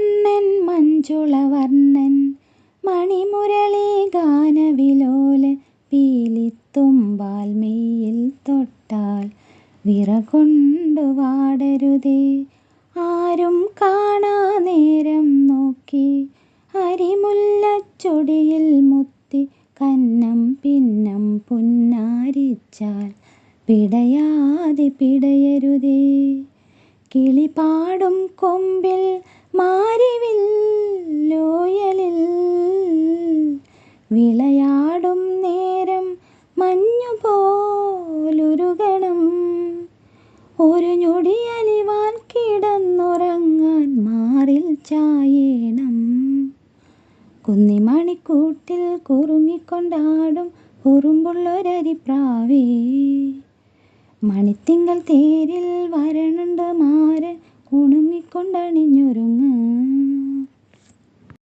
കണ്ണൻ മഞ്ജുളവർണ്ണൻ മണിമുരളി ഗാനവിലോല പീലിത്തുമ്പാൽ മെയ്യിൽ തൊട്ടാൽ വിറകൊണ്ടു വാടരുതേ. ആരും കാണാ നേരം നോക്കി അരിമുല്ലച്ചൊടിയിൽ മുത്തി കന്നം പിന്നം പുന്നാരിച്ചാൽ പിടയാതെ പിടയരുതേ. കിളിപാടും കൊമ്പിൽ മാരിവില്ലോയലിൽ വിളയാടും നേരം മഞ്ഞുപോലുരുകണം. ഒരു ഞൊടിയലിവാൻ കിടന്നുറങ്ങാൻ മാറിൽ ചായേണം. കുന്നിമണിക്കൂട്ടിൽ കുറുങ്ങിക്കൊണ്ടാടും കുറുമ്പുള്ളൊരരിപ്രാവേ, മണിത്തിങ്കൾ തേരിൽ വരണുണ്ട് മാരൻ കുണുങ്ങിക്കൊണ്ടണിഞ്ഞൊരുങ്ങ്.